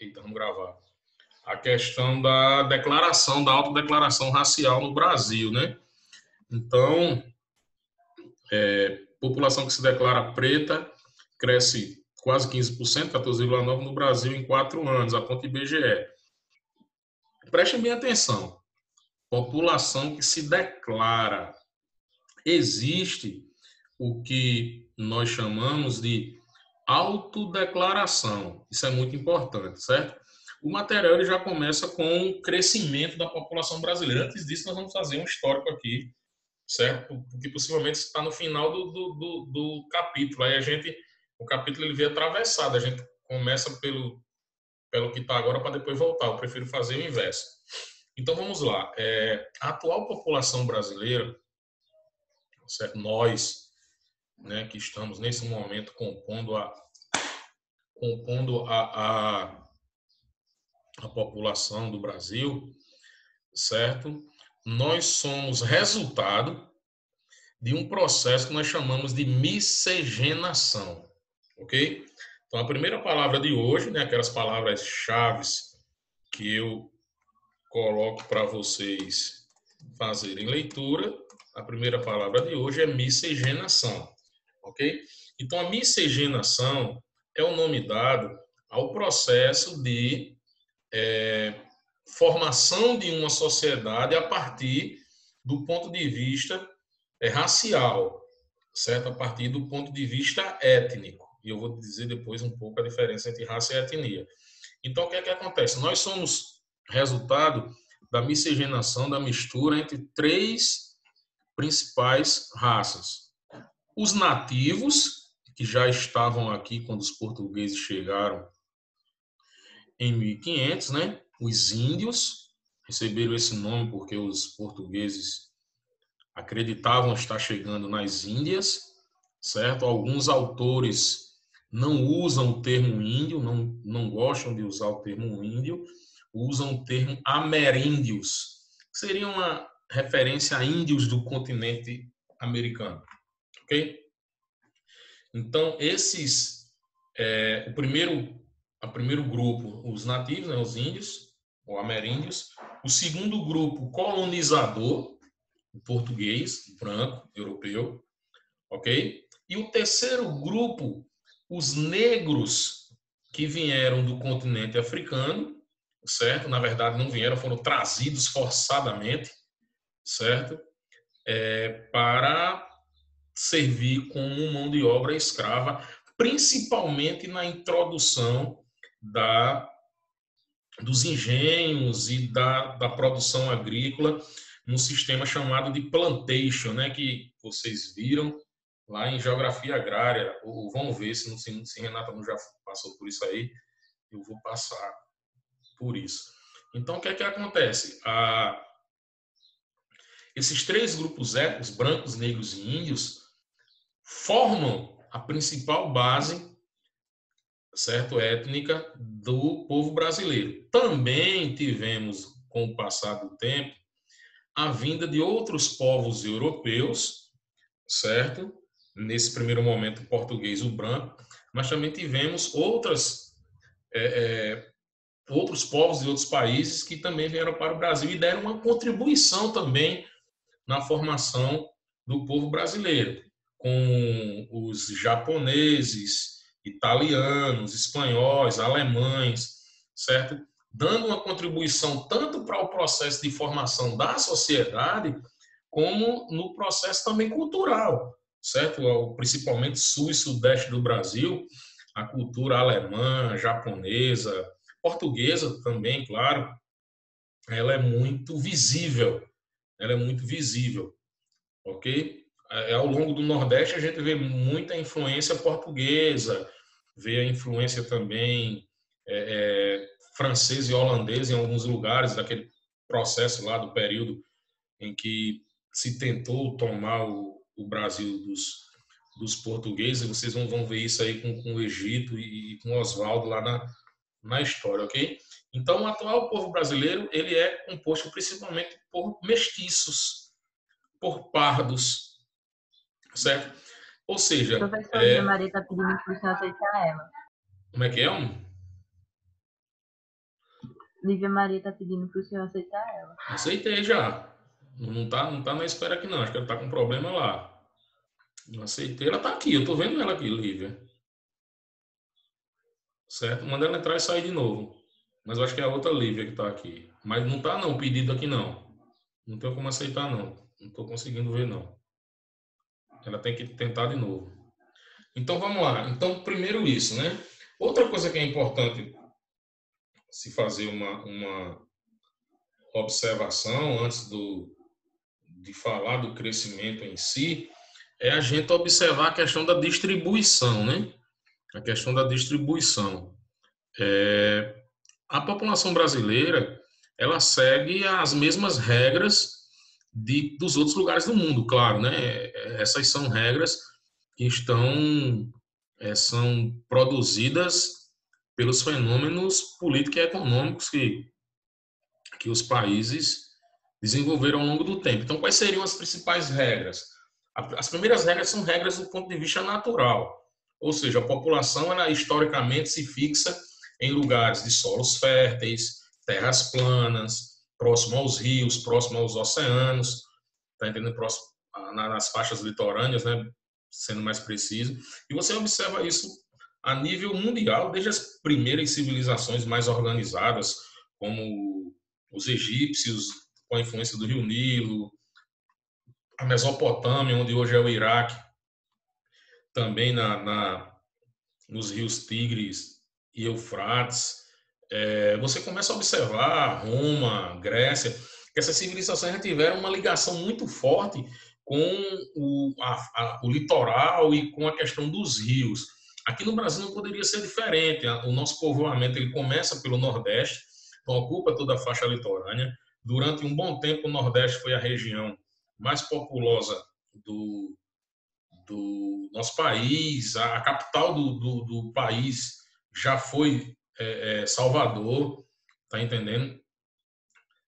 Eita, vamos gravar. A questão da declaração, da autodeclaração racial no Brasil, né? Então, população que se declara preta cresce quase 15%, 14,9% no Brasil em 4 anos, aponta IBGE. Prestem bem atenção. População que se declara. Existe o que nós chamamos de autodeclaração. Isso é muito importante, certo? O material ele já começa com o crescimento da população brasileira. Antes disso, nós vamos fazer um histórico aqui, certo? Porque possivelmente está no final do capítulo. Aí o capítulo ele vem atravessado. A gente começa pelo que está agora para depois voltar. Eu prefiro fazer o inverso. Então vamos lá. A atual população brasileira, certo? Nós, né, que estamos nesse momento compondo a população do Brasil, certo? Nós somos resultado de um processo que nós chamamos de miscigenação, ok? Então, a primeira palavra de hoje, né, aquelas palavras-chave que eu coloco para vocês fazerem leitura, a primeira palavra de hoje é miscigenação, ok? Então, a miscigenação é o nome dado ao processo de formação de uma sociedade a partir do ponto de vista racial, certo? A partir do ponto de vista étnico. E eu vou dizer depois um pouco a diferença entre raça e etnia. Então, o que é que acontece? Nós somos resultado da miscigenação, da mistura entre 3 principais raças. Os nativos, que já estavam aqui quando os portugueses chegaram em 1500, né? Os índios receberam esse nome porque os portugueses acreditavam estar chegando nas Índias, certo? Alguns autores não usam o termo índio, não gostam de usar o termo índio, usam o termo ameríndios, que seria uma referência a índios do continente americano, ok? Então, o primeiro grupo, os nativos, né, os índios, ou ameríndios. O segundo grupo, colonizador, o português, branco, europeu, ok? E o terceiro grupo, os negros que vieram do continente africano, certo? Na verdade, não vieram, foram trazidos forçadamente, certo? Para servir como mão de obra escrava, principalmente na introdução dos engenhos e da produção agrícola num sistema chamado de plantation, né, que vocês viram lá em geografia agrária, ou vamos ver se Renata não já passou por isso aí, eu vou passar por isso. Então, o que é que acontece? Esses 3 grupos étnicos, brancos, negros e índios, formam a principal base, certo, étnica do povo brasileiro. Também tivemos, com o passar do tempo, a vinda de outros povos europeus, certo? Nesse primeiro momento, o português, o branco, mas também tivemos outros povos de outros países que também vieram para o Brasil e deram uma contribuição também na formação do povo brasileiro, com os japoneses, italianos, espanhóis, alemães, certo? Dando uma contribuição tanto para o processo de formação da sociedade, como no processo também cultural, certo? Principalmente sul e sudeste do Brasil, a cultura alemã, japonesa, portuguesa também, claro, ela é muito visível, ok? Ao longo do Nordeste a gente vê muita influência portuguesa, vê a influência também francesa e holandesa em alguns lugares, daquele processo lá do período em que se tentou tomar o Brasil dos portugueses. Vocês vão ver isso aí com o Egito e com Oswaldo lá na história, ok? Então, o atual povo brasileiro ele é composto principalmente por mestiços, por pardos, certo? Ou seja, Professor, Maria está pedindo para o senhor aceitar ela. como é que é? Lívia Maria tá pedindo pro senhor aceitar ela. Aceitei já. Não tá na espera aqui não. Acho que ela tá com problema lá. Eu aceitei, ela tá aqui. Eu tô vendo ela aqui, Lívia. Certo? Manda ela entrar e sair de novo. Mas eu acho que é a outra Lívia que tá aqui. Mas não tá não, o pedido aqui não. Não tenho como aceitar não. Não tô conseguindo ver não. Ela tem que tentar de novo. Então vamos lá. Então, primeiro isso, né? Outra coisa que é importante se fazer uma observação antes de falar do crescimento em si, é a gente observar a questão da distribuição, né? A questão da distribuição. A população brasileira, ela segue as mesmas regras dos outros lugares do mundo, claro, né? Essas são regras que são produzidas pelos fenômenos políticos e econômicos que os países desenvolveram ao longo do tempo. Então, quais seriam as principais regras? As primeiras regras são regras do ponto de vista natural, ou seja, a população ela, historicamente se fixa em lugares de solos férteis, terras planas, próximo aos rios, próximo aos oceanos, tá entendendo? Próximo nas faixas litorâneas, né? Sendo mais preciso. E você observa isso a nível mundial, desde as primeiras civilizações mais organizadas, como os egípcios, com a influência do Rio Nilo, a Mesopotâmia, onde hoje é o Iraque, também nos rios Tigres e Eufrates. Você começa a observar Roma, Grécia, que essas civilizações já tiveram uma ligação muito forte com o litoral e com a questão dos rios. Aqui no Brasil não poderia ser diferente. O nosso povoamento ele começa pelo Nordeste, então ocupa toda a faixa litorânea. Durante um bom tempo, o Nordeste foi a região mais populosa do, do nosso país. A capital do país já foi Salvador, tá entendendo?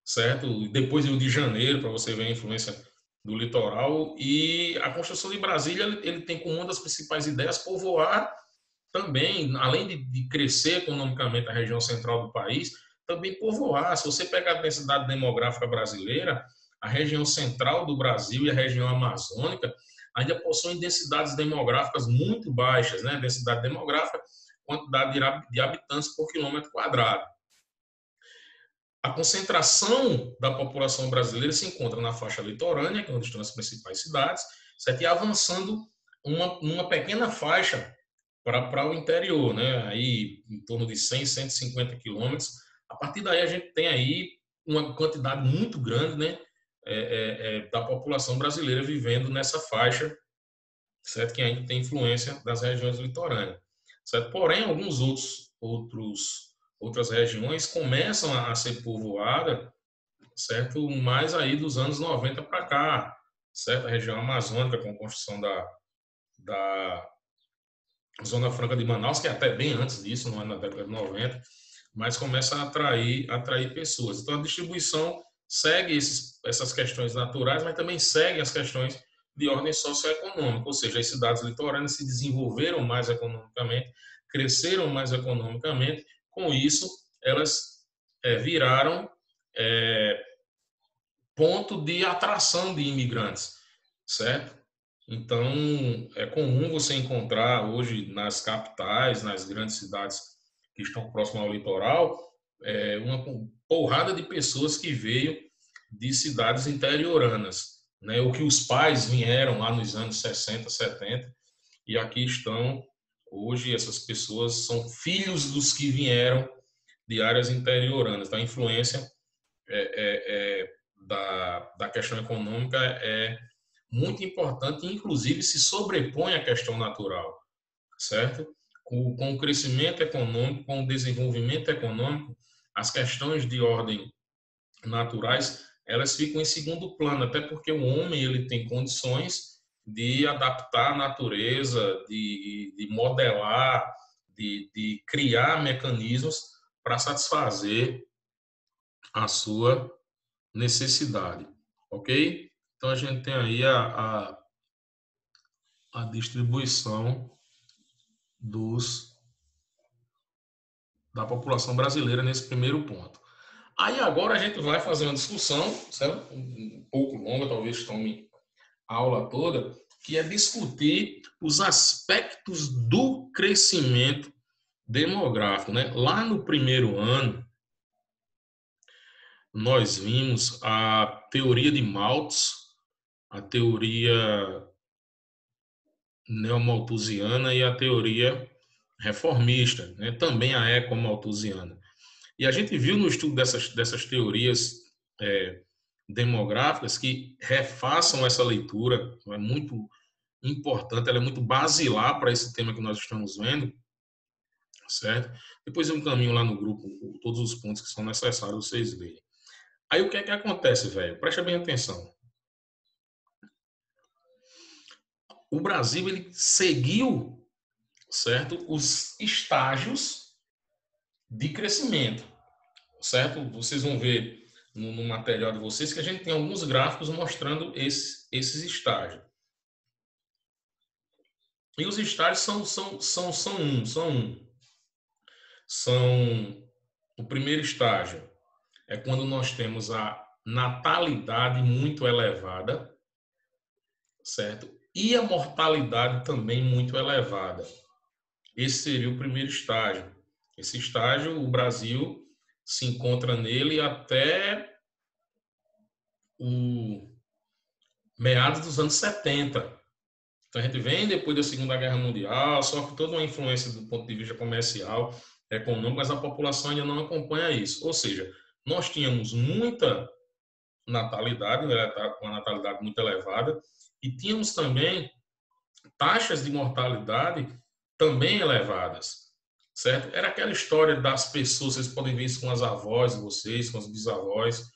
Certo? Depois Rio de Janeiro, para você ver a influência do litoral. E a construção de Brasília, ele tem como uma das principais ideias povoar também, além de crescer economicamente a região central do país, também povoar. Se você pegar a densidade demográfica brasileira, a região central do Brasil e a região amazônica ainda possuem densidades demográficas muito baixas, né? Densidade demográfica, quantidade de habitantes por quilômetro quadrado. A concentração da população brasileira se encontra na faixa litorânea, que é onde estão as principais cidades, certo? E avançando uma pequena faixa para o interior, né? Aí em torno de 100, 150 quilômetros. A partir daí a gente tem aí uma quantidade muito grande, né? Da população brasileira vivendo nessa faixa, certo? Que ainda tem influência das regiões litorâneas, certo? Porém, outras regiões começam a ser povoadas, certo? Mais aí dos anos 90 para cá, certo? A região amazônica com a construção da Zona Franca de Manaus, que é até bem antes disso, não é na década de 90, mas começa a atrair pessoas. Então, a distribuição segue essas questões naturais, mas também segue as questões de ordem socioeconômica, ou seja, as cidades litorâneas se desenvolveram mais economicamente, cresceram mais economicamente, com isso, elas viraram ponto de atração de imigrantes, certo? Então, é comum você encontrar hoje nas capitais, nas grandes cidades que estão próximas ao litoral, uma porrada de pessoas que veio de cidades interioranas, né? O que os pais vieram lá nos anos 60, 70, e aqui estão hoje essas pessoas são filhos dos que vieram de áreas interioranas. Então, a influência da questão econômica é muito importante, inclusive se sobrepõe à questão natural, certo? Com o crescimento econômico, com o desenvolvimento econômico, as questões de ordem naturais, elas ficam em segundo plano, até porque o homem ele tem condições de adaptar a natureza, de modelar, de criar mecanismos para satisfazer a sua necessidade, ok? Então a gente tem aí a distribuição da população brasileira nesse primeiro ponto. Aí agora a gente vai fazer uma discussão, certo? Um pouco longa, talvez tome a aula toda, que é discutir os aspectos do crescimento demográfico, né? Lá no primeiro ano, nós vimos a teoria de Malthus, a teoria neomalthusiana e a teoria reformista, né? Também a ecomalthusiana. E a gente viu no estudo dessas teorias demográficas que refaçam essa leitura, é muito importante, ela é muito basilar para esse tema que nós estamos vendo, certo? Depois eu encaminho lá no grupo todos os pontos que são necessários vocês verem. Aí o que é que acontece, velho? Presta bem atenção. O Brasil, ele seguiu, certo, os estágios de crescimento, certo? Vocês vão ver no material de vocês que a gente tem alguns gráficos mostrando esses estágios. E os estágios são o primeiro estágio é quando nós temos a natalidade muito elevada, certo? E a mortalidade também muito elevada. Esse seria o primeiro estágio. Esse estágio, o Brasil se encontra nele até o meados dos anos 70. Então a gente vem depois da Segunda Guerra Mundial, sofre toda uma influência do ponto de vista comercial, econômico, mas a população ainda não acompanha isso. Ou seja, nós tínhamos muita natalidade, uma natalidade muito elevada, e tínhamos também taxas de mortalidade também elevadas, certo? Era aquela história das pessoas, vocês podem ver isso com as avós de vocês, com os bisavós,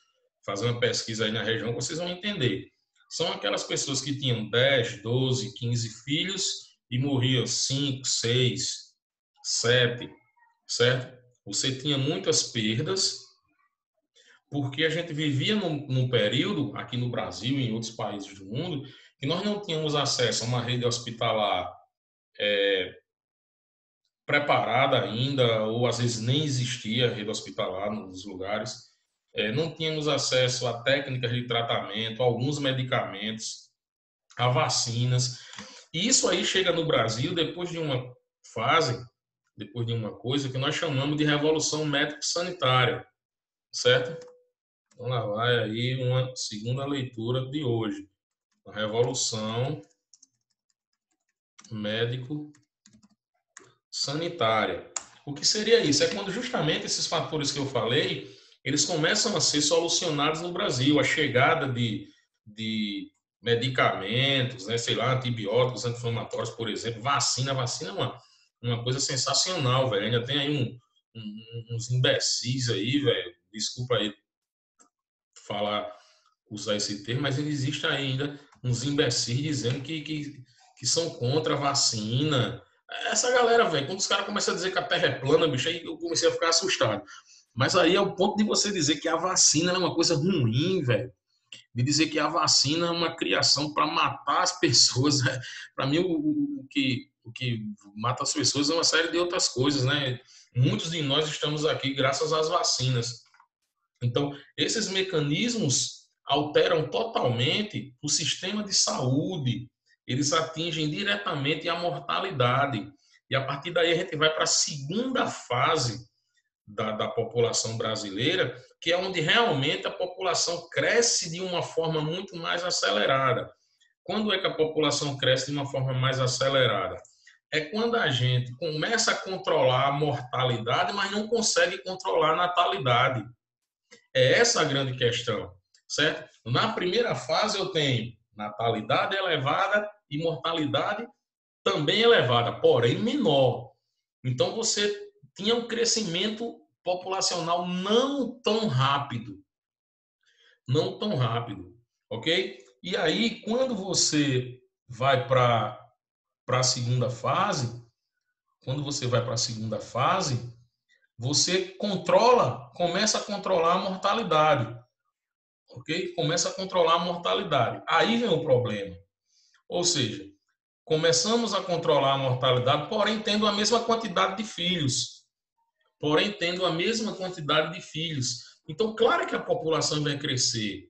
fazer uma pesquisa aí na região, vocês vão entender. São aquelas pessoas que tinham 10, 12, 15 filhos e morriam 5, 6, 7, certo? Você tinha muitas perdas, porque a gente vivia num período, aqui no Brasil e em outros países do mundo, que nós não tínhamos acesso a uma rede hospitalar preparada ainda, ou às vezes nem existia rede hospitalar nos lugares. Não tínhamos acesso a técnicas de tratamento, a alguns medicamentos, a vacinas. E isso aí chega no Brasil depois de uma fase, depois de uma coisa que nós chamamos de revolução médico-sanitária, certo? Então lá vai aí uma segunda leitura de hoje. A revolução médico-sanitária. O que seria isso? É quando justamente esses fatores que eu falei, eles começam a ser solucionados no Brasil. A chegada de medicamentos, né, sei lá, antibióticos, anti-inflamatórios, por exemplo, vacina. Vacina é uma coisa sensacional, velho. Ainda tem aí uns imbecis aí, velho. Desculpa aí usar esse termo, mas existe ainda uns imbecis dizendo que são contra a vacina. Essa galera, velho, quando os caras começam a dizer que a Terra é plana, bicho, aí eu comecei a ficar assustado. Mas aí é o ponto de você dizer que a vacina é uma coisa ruim, velho. De dizer que a vacina é uma criação para matar as pessoas. Para mim, o que mata as pessoas é uma série de outras coisas, né? Muitos de nós estamos aqui graças às vacinas. Então, esses mecanismos alteram totalmente o sistema de saúde, eles atingem diretamente a mortalidade. E a partir daí a gente vai para a segunda fase da população brasileira, que é onde realmente a população cresce de uma forma muito mais acelerada. Quando é que a população cresce de uma forma mais acelerada? É quando a gente começa a controlar a mortalidade, mas não consegue controlar a natalidade. É essa a grande questão, certo? Na primeira fase eu tenho natalidade elevada e mortalidade também elevada, porém menor. Então você tinha um crescimento populacional não tão rápido, ok? E aí quando você vai para a segunda fase, você começa a controlar a mortalidade, ok? Começa a controlar a mortalidade. Aí vem o problema. Ou seja, começamos a controlar a mortalidade, porém tendo a mesma quantidade de filhos. Então, claro que a população vai crescer.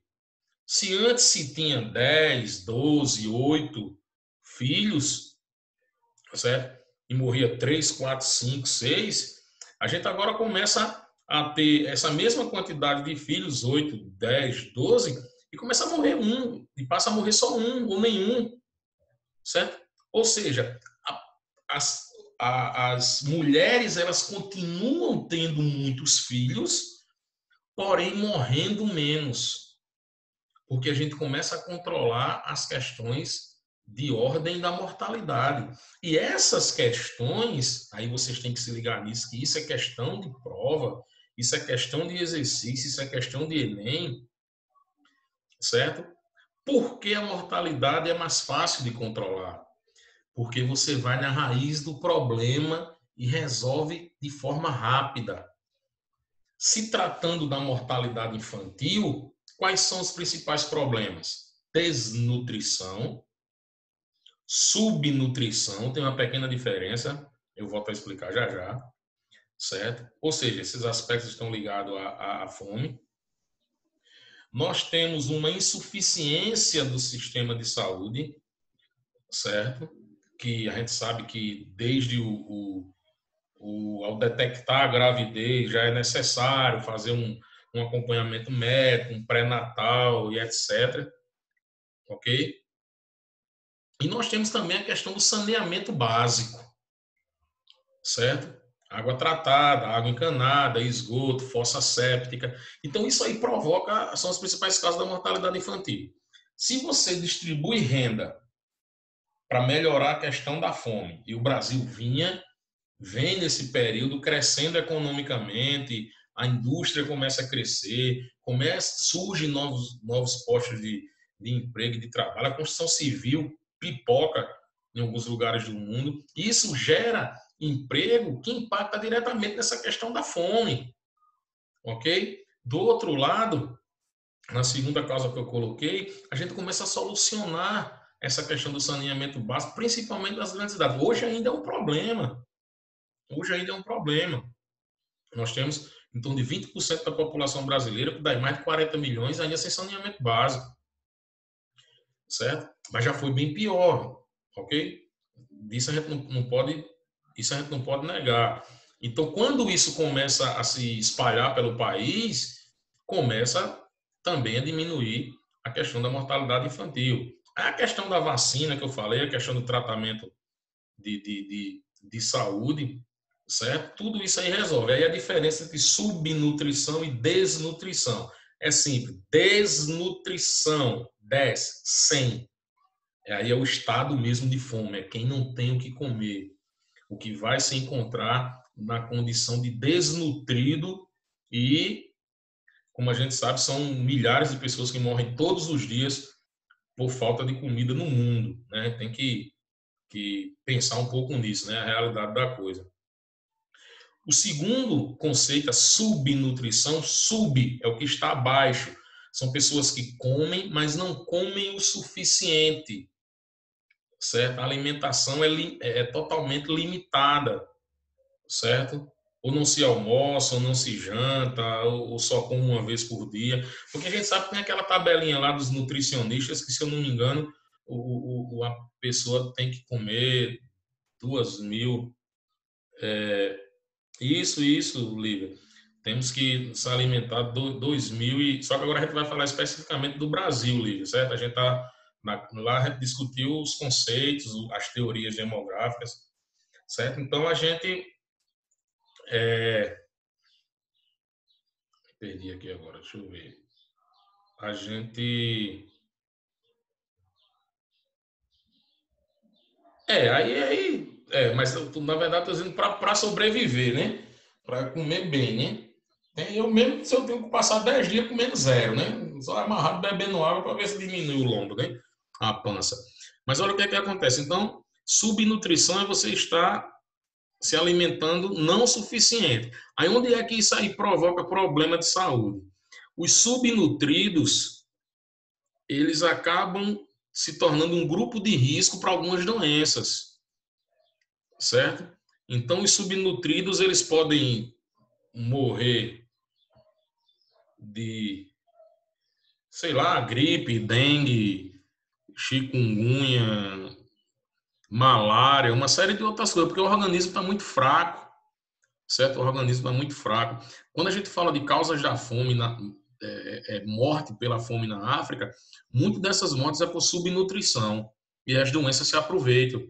Se antes se tinha 10, 12, 8 filhos, certo? E morria 3, 4, 5, 6, a gente agora começa a ter essa mesma quantidade de filhos, 8, 10, 12, e começa a morrer um, e passa a morrer só um ou nenhum, certo? Ou seja, as, as mulheres elas continuam tendo muitos filhos, porém morrendo menos, porque a gente começa a controlar as questões de ordem da mortalidade. E essas questões, aí vocês têm que se ligar nisso, que isso é questão de prova, isso é questão de exercício, isso é questão de Enem, certo? Por que a mortalidade é mais fácil de controlar? Porque você vai na raiz do problema e resolve de forma rápida. Se tratando da mortalidade infantil, quais são os principais problemas? Desnutrição, subnutrição, tem uma pequena diferença, eu volto a explicar já já, certo? Ou seja, esses aspectos estão ligados à fome. Nós temos uma insuficiência do sistema de saúde, certo? Que a gente sabe que desde ao detectar a gravidez já é necessário fazer um acompanhamento médico, um pré-natal e etc. Ok? E nós temos também a questão do saneamento básico, certo? Água tratada, água encanada, esgoto, fossa séptica. Então, isso aí provoca, são as principais causas da mortalidade infantil. Se você distribui renda para melhorar a questão da fome, e o Brasil vem nesse período crescendo economicamente, a indústria começa a crescer, surgem novos postos de emprego e de trabalho, a construção civil pipoca em alguns lugares do mundo. Isso gera emprego que impacta diretamente nessa questão da fome, ok? Do outro lado, na segunda causa que eu coloquei, a gente começa a solucionar essa questão do saneamento básico, principalmente nas grandes cidades. Hoje ainda é um problema. Hoje ainda é um problema. Nós temos em torno de 20% da população brasileira, que dá mais de 40 milhões, ainda sem saneamento básico. Certo? Mas já foi bem pior, ok? Isso a gente não pode negar. Então, quando isso começa a se espalhar pelo país, começa também a diminuir a questão da mortalidade infantil. A questão da vacina que eu falei, a questão do tratamento de saúde, certo? Tudo isso aí resolve. Aí a diferença entre subnutrição e desnutrição é simples. Desnutrição, 10, 100. Aí é o estado mesmo de fome, é quem não tem o que comer. O que vai se encontrar na condição de desnutrido e, como a gente sabe, são milhares de pessoas que morrem todos os dias por falta de comida no mundo, né? Tem que pensar um pouco nisso, né? A realidade da coisa. O segundo conceito, a subnutrição, sub é o que está abaixo. São pessoas que comem, mas não comem o suficiente, certo? A alimentação é totalmente limitada, certo? Ou não se almoça, ou não se janta, ou só come uma vez por dia. Porque a gente sabe que tem aquela tabelinha lá dos nutricionistas que, se eu não me engano, a pessoa tem que comer 2.000. Isso, Lívia. Temos que se alimentar 2.000 só que agora a gente vai falar especificamente do Brasil, Lívia, certo? A gente lá a gente discutiu os conceitos, as teorias demográficas, certo? Então a gente perdi aqui agora, deixa eu ver. A gente mas na verdade estou dizendo para sobreviver, né? Para comer bem, né? Eu mesmo, se eu tenho que passar 10 dias comendo zero, né? Só amarrado bebendo água para ver se diminui o lombo, né? A pança. Mas olha o que é que acontece. Então, subnutrição é você estar se alimentando não o suficiente. Aí onde é que isso aí provoca problema de saúde? Os subnutridos, eles acabam se tornando um grupo de risco para algumas doenças, certo? Então, os subnutridos, eles podem morrer sei lá, gripe, dengue, chikungunya, malária, uma série de outras coisas, porque o organismo está muito fraco, certo? O organismo está muito fraco. Quando a gente fala de causas da fome, morte pela fome na África, muitas dessas mortes é por subnutrição, e as doenças se aproveitam,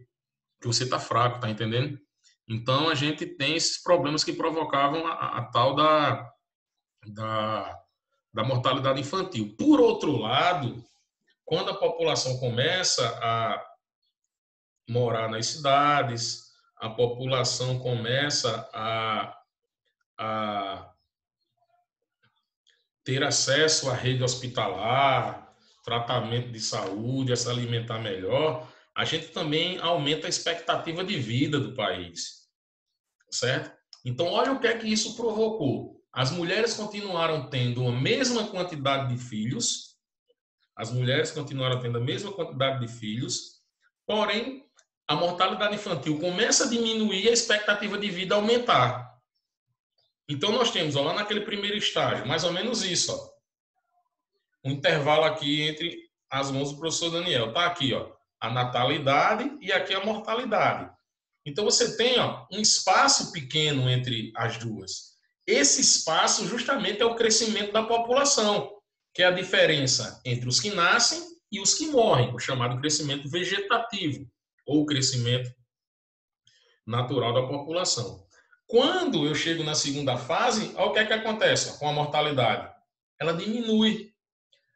que você está fraco, tá entendendo? Então, a gente tem esses problemas que provocavam a tal da mortalidade infantil. Por outro lado, quando a população começa a morar nas cidades, a população começa a ter acesso à rede hospitalar, tratamento de saúde, a se alimentar melhor, a gente também aumenta a expectativa de vida do país, certo? Então, olha o que é que isso provocou. As mulheres continuaram tendo a mesma quantidade de filhos, porém, a mortalidade infantil começa a diminuir e a expectativa de vida a aumentar. Então, nós temos, ó, lá naquele primeiro estágio, mais ou menos isso, ó, um intervalo aqui entre as mãos do professor Daniel. Está aqui, ó, a natalidade e aqui a mortalidade. Então, você tem, ó, um espaço pequeno entre as duas. Esse espaço, justamente, é o crescimento da população, que é a diferença entre os que nascem e os que morrem, o chamado crescimento vegetativo, ou crescimento natural da população. Quando eu chego na segunda fase, olha o que é que acontece com a mortalidade. Ela diminui.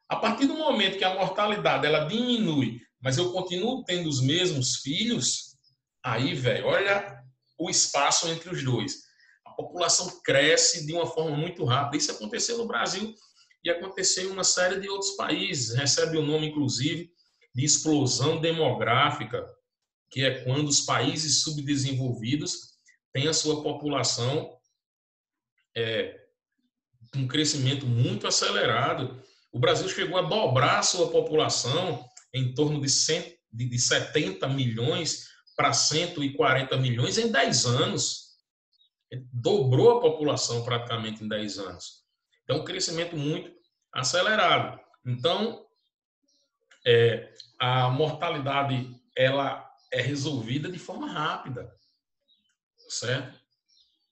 A partir do momento que a mortalidade ela diminui, mas eu continuo tendo os mesmos filhos, aí, velho, olha o espaço entre os dois. A população cresce de uma forma muito rápida. Isso aconteceu no Brasil e aconteceu em uma série de outros países. Recebe o nome, inclusive, de explosão demográfica, que é quando os países subdesenvolvidos têm a sua população com um crescimento muito acelerado. O Brasil chegou a dobrar a sua população em torno de 70 milhões para 140 milhões em 10 anos. Dobrou a população praticamente em 10 anos. Então, um crescimento muito acelerado. Então, a mortalidade ela é resolvida de forma rápida, certo?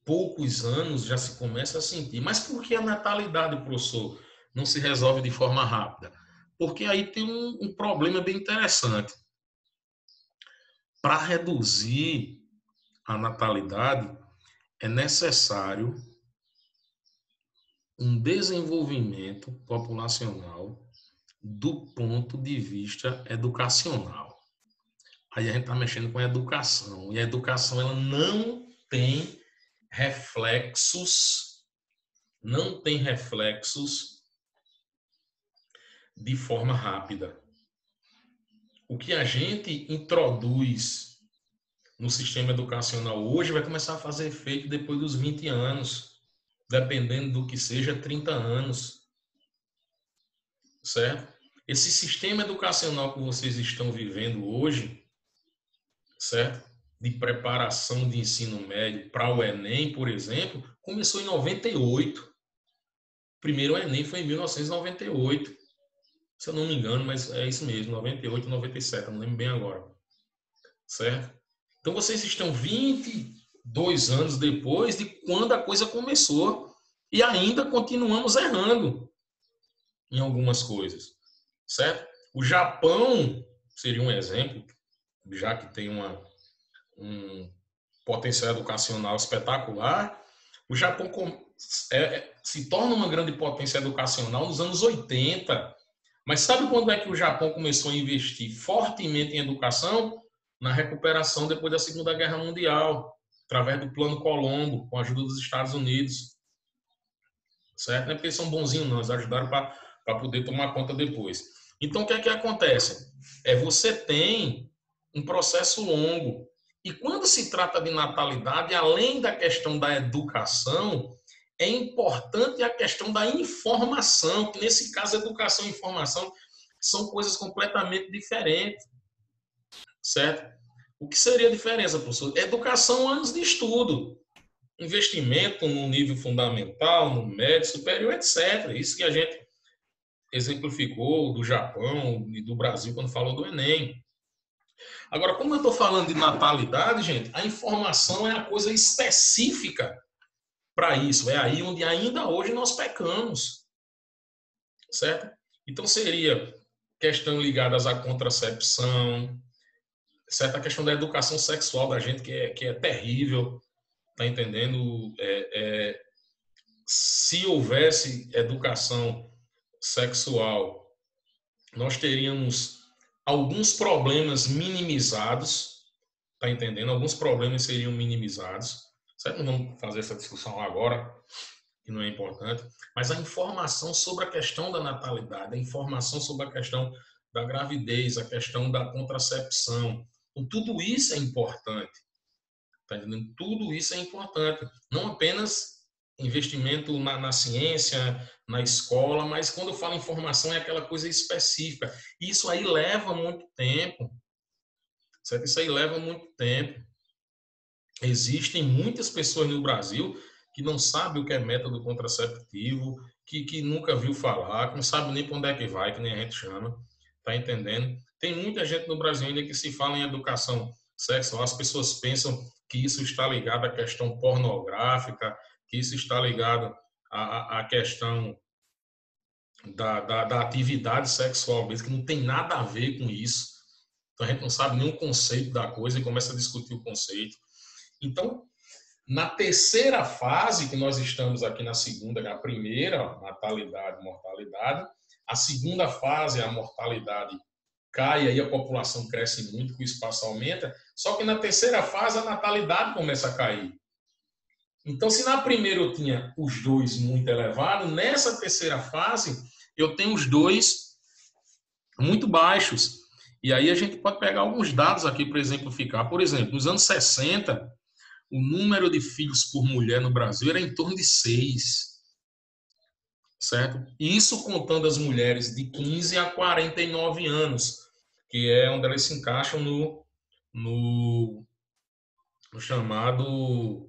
Poucos anos já se começa a sentir. Mas por que a natalidade, professor, não se resolve de forma rápida? Porque aí tem um problema bem interessante. Para reduzir a natalidade, é necessário um desenvolvimento populacional do ponto de vista educacional. Aí a gente está mexendo com a educação. E a educação ela não tem reflexos de forma rápida. O que a gente introduz no sistema educacional hoje vai começar a fazer efeito depois dos 20 anos, dependendo do que seja, 30 anos. Certo? Esse sistema educacional que vocês estão vivendo hoje, certo? De preparação de ensino médio para o Enem, por exemplo, começou em 98. O primeiro Enem foi em 1998. Se eu não me engano, mas é isso mesmo, 98, 97, não lembro bem agora. Certo? Então, vocês estão 22 anos depois de quando a coisa começou e ainda continuamos errando em algumas coisas. Certo? O Japão seria um exemplo, já que tem um potencial educacional espetacular. O Japão se torna uma grande potência educacional nos anos 80. Mas sabe quando é que o Japão começou a investir fortemente em educação? Na recuperação depois da Segunda Guerra Mundial, através do Plano Colombo, com a ajuda dos Estados Unidos. Certo? Não é porque eles são bonzinhos, não. Eles ajudaram para poder tomar conta depois. Então, o que é que acontece? Você tem um processo longo. E quando se trata de natalidade, além da questão da educação, é importante a questão da informação, que nesse caso, educação e informação são coisas completamente diferentes. Certo? O que seria a diferença, professor? Educação, anos de estudo. investimento no nível fundamental, no médio, superior, etc. Isso que a gente exemplificou do Japão e do Brasil quando falou do Enem. Agora, como eu estou falando de natalidade, gente, a informação é a coisa específica para isso. É aí onde ainda hoje nós pecamos, certo? Então, seria questão ligada à contracepção, certo? A questão da educação sexual da gente, que é terrível, tá entendendo? Se houvesse educação sexual, nós teríamos alguns problemas minimizados, tá entendendo? Alguns problemas seriam minimizados, certo? Não vamos fazer essa discussão agora, que não é importante, mas a informação sobre a questão da natalidade, a informação sobre a questão da gravidez, a questão da contracepção, então, tudo isso é importante, tá entendendo? Tudo isso é importante, não apenas investimento na ciência, na escola, mas quando eu falo informação é aquela coisa específica. Isso aí leva muito tempo, certo? Isso aí leva muito tempo. Existem muitas pessoas no Brasil que não sabem o que é método contraceptivo, que nunca viu falar, que não sabe nem para onde é que vai, que nem a gente chama, tá entendendo? Tem muita gente no Brasil ainda que se fala em educação sexual, as pessoas pensam que isso está ligado à questão pornográfica, que isso está ligado à questão da atividade sexual mesmo, que não tem nada a ver com isso. Então a gente não sabe nem o conceito da coisa e começa a discutir o conceito. Então, na terceira fase, que nós estamos aqui na segunda, a primeira, natalidade e mortalidade, a segunda fase, a mortalidade cai, aí a população cresce muito, o espaço aumenta, só que na terceira fase a natalidade começa a cair. Então, se na primeira eu tinha os dois muito elevados, nessa terceira fase eu tenho os dois muito baixos. E aí a gente pode pegar alguns dados aqui para exemplificar. Por exemplo, nos anos 60, o número de filhos por mulher no Brasil era em torno de 6, certo? Isso contando as mulheres de 15 a 49 anos, que é onde elas se encaixam no chamado,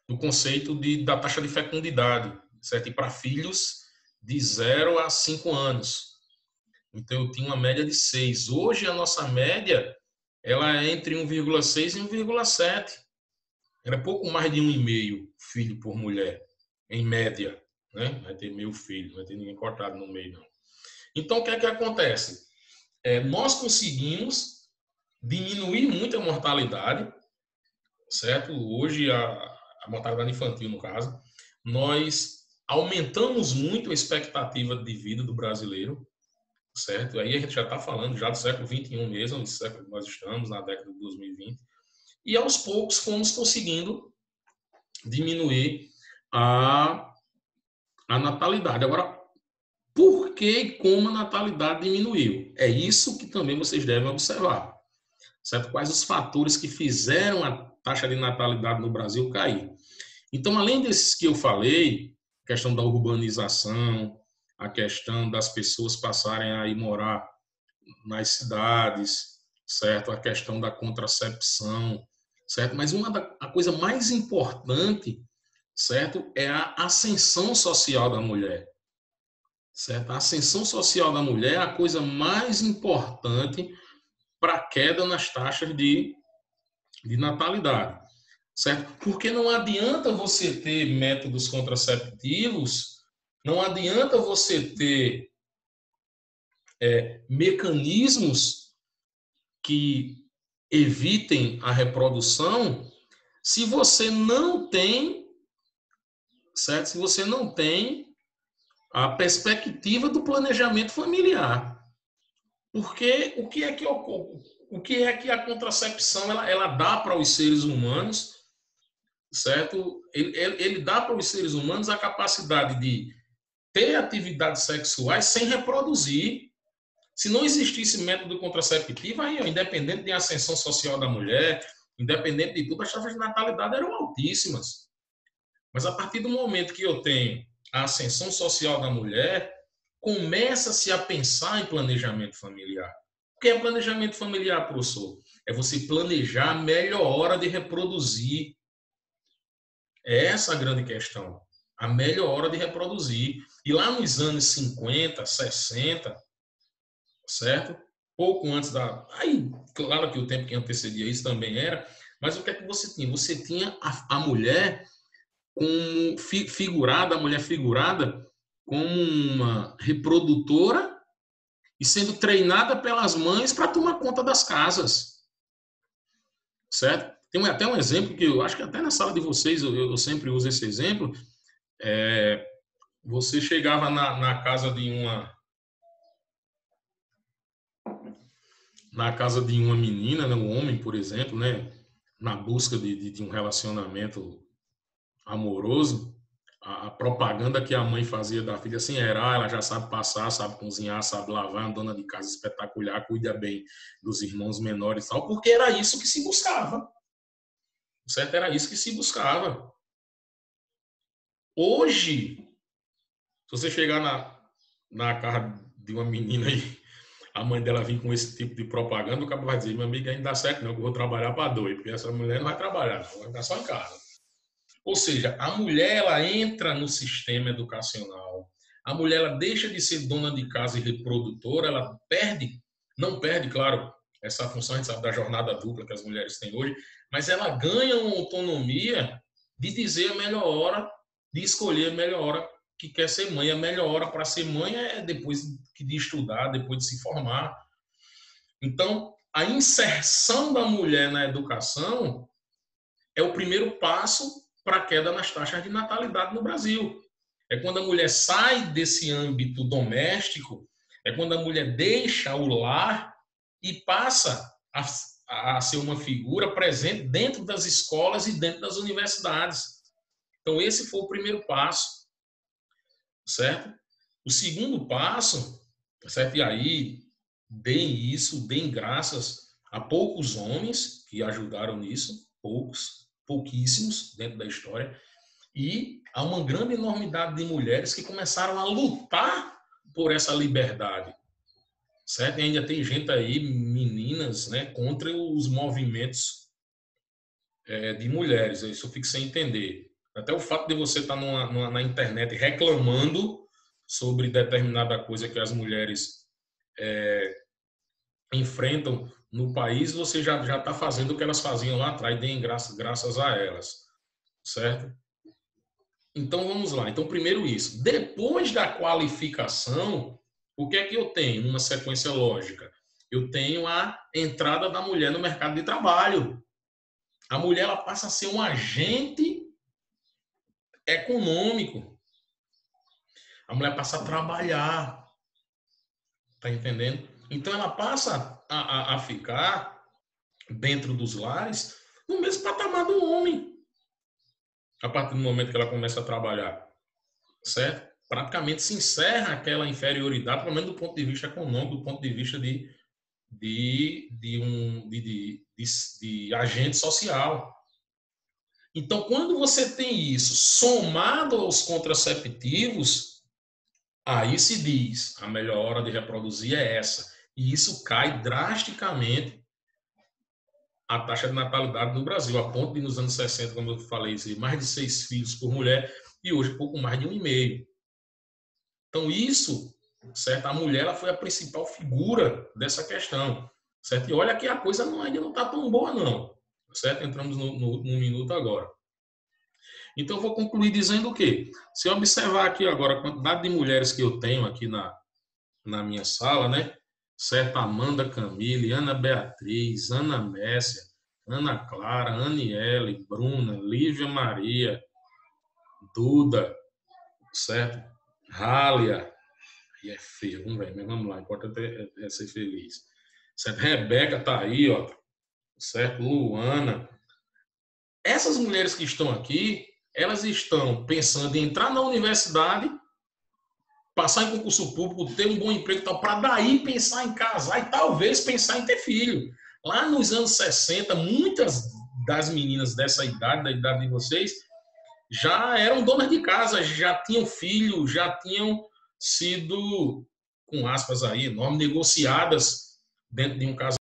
no conceito da taxa de fecundidade, certo? E para filhos de 0 a 5 anos. Então, eu tinha uma média de 6. Hoje, a nossa média ela é entre 1,6 e 1,7. Era pouco mais de 1,5 filho por mulher, em média. Né? Vai ter meio filho, não vai ter ninguém cortado no meio, não. Então, o que é que acontece? Nós conseguimos diminuir muito a mortalidade, certo? Hoje, a mortalidade infantil, no caso, nós aumentamos muito a expectativa de vida do brasileiro, certo? Aí a gente já está falando já do século XXI mesmo, do século que nós estamos, na década de 2020, e aos poucos fomos conseguindo diminuir a natalidade. Agora, por que e como a natalidade diminuiu? É isso que também vocês devem observar, certo? Quais os fatores que fizeram a taxa de natalidade no Brasil cair? Então, além desses que eu falei, a questão da urbanização, a questão das pessoas passarem a ir morar nas cidades, certo? A questão da contracepção, certo? Mas a coisa mais importante, certo, é a ascensão social da mulher, certo? A ascensão social da mulher é a coisa mais importante para a queda nas taxas de natalidade, certo? Porque não adianta você ter métodos contraceptivos, não adianta você ter mecanismos que evitem a reprodução se você não tem, certo? Se você não tem a perspectiva do planejamento familiar. Porque o que é que a contracepção ela dá para os seres humanos, certo? Ele dá para os seres humanos a capacidade de ter atividades sexuais sem reproduzir. Se não existisse método contraceptivo, aí, independente da ascensão social da mulher, independente de tudo, as taxas de natalidade eram altíssimas. Mas a partir do momento que eu tenho a ascensão social da mulher, começa-se a pensar em planejamento familiar. O que é planejamento familiar, professor? É você planejar a melhor hora de reproduzir. É essa a grande questão. A melhor hora de reproduzir. E lá nos anos 50, 60, certo? Pouco antes da... Aí, claro que o tempo que antecedia isso também era, mas o que é que você tinha? Você tinha a mulher como figurada, a mulher figurada como uma reprodutora e sendo treinada pelas mães para tomar conta das casas, certo? Tem até um exemplo que eu acho que até na sala de vocês eu sempre uso esse exemplo. Você chegava na casa de uma menina, né, um homem, por exemplo, né, na busca de um relacionamento amoroso, a propaganda que a mãe fazia da filha assim era: ela já sabe passar, sabe cozinhar, sabe lavar, uma dona de casa espetacular, cuida bem dos irmãos menores e tal, porque era isso que se buscava, certo? Era isso que se buscava. Hoje, se você chegar na casa de uma menina e a mãe dela vir com esse tipo de propaganda, o cara vai dizer: meu amigo, ainda dá certo não, que eu vou trabalhar para dois, porque essa mulher não vai trabalhar, não, vai ficar só em casa. Ou seja, a mulher ela entra no sistema educacional, a mulher ela deixa de ser dona de casa e reprodutora, ela perde, não perde, claro, essa função, a gente sabe da jornada dupla que as mulheres têm hoje, mas ela ganha uma autonomia de dizer a melhor hora, de escolher a melhor hora que quer ser mãe. A melhor hora para ser mãe é depois de estudar, depois de se formar. Então, a inserção da mulher na educação é o primeiro passo para a queda nas taxas de natalidade no Brasil. É quando a mulher sai desse âmbito doméstico, é quando a mulher deixa o lar e passa a ser uma figura presente dentro das escolas e dentro das universidades. Então, esse foi o primeiro passo, certo? O segundo passo, certo? E aí, deem graças a poucos homens que ajudaram nisso, pouquíssimos dentro da história, e há uma grande enormidade de mulheres que começaram a lutar por essa liberdade, certo? E ainda tem gente aí, meninas, né, contra os movimentos de mulheres. Isso eu fico sem entender. Até o fato de você estar na internet reclamando sobre determinada coisa que as mulheres enfrentam no país, você já está fazendo o que elas faziam lá atrás, deem graças a elas, certo? Então, vamos lá. Então, primeiro isso. Depois da qualificação, o que é que eu tenho numa sequência lógica? Eu tenho a entrada da mulher no mercado de trabalho. A mulher ela passa a ser um agente econômico. A mulher passa a trabalhar. Tá entendendo? Então, ela passa a ficar dentro dos lares no mesmo patamar do homem. A partir do momento que ela começa a trabalhar, certo? Praticamente se encerra aquela inferioridade, pelo menos do ponto de vista econômico, do ponto de vista de agente social. Então, quando você tem isso somado aos contraceptivos, aí se diz, a melhor hora de reproduzir é essa. E isso cai drasticamente a taxa de natalidade no Brasil, a ponto de nos anos 60, como eu falei, mais de 6 filhos por mulher e hoje pouco mais de 1,5. Então isso, certo? A mulher ela foi a principal figura dessa questão, certo? E olha que a coisa ainda não está tão boa não, certo? Entramos no minuto agora. Então eu vou concluir dizendo o quê? Se eu observar aqui agora a quantidade de mulheres que eu tenho aqui na minha sala, né? Certo? Amanda Camille, Ana Beatriz, Ana Messia, Ana Clara, Aniele, Bruna, Lívia Maria, Duda, certo? Rália, e é feio, mas vamos lá, importante é ser feliz. Certo? Rebeca tá aí, ó, certo? Luana. Essas mulheres que estão aqui, elas estão pensando em entrar na universidade, passar em concurso público, ter um bom emprego, para daí pensar em casar e talvez pensar em ter filho. Lá nos anos 60, muitas das meninas dessa idade, da idade de vocês, já eram donas de casa, já tinham filho, já tinham sido, com aspas aí, enorme, negociadas dentro de um casamento.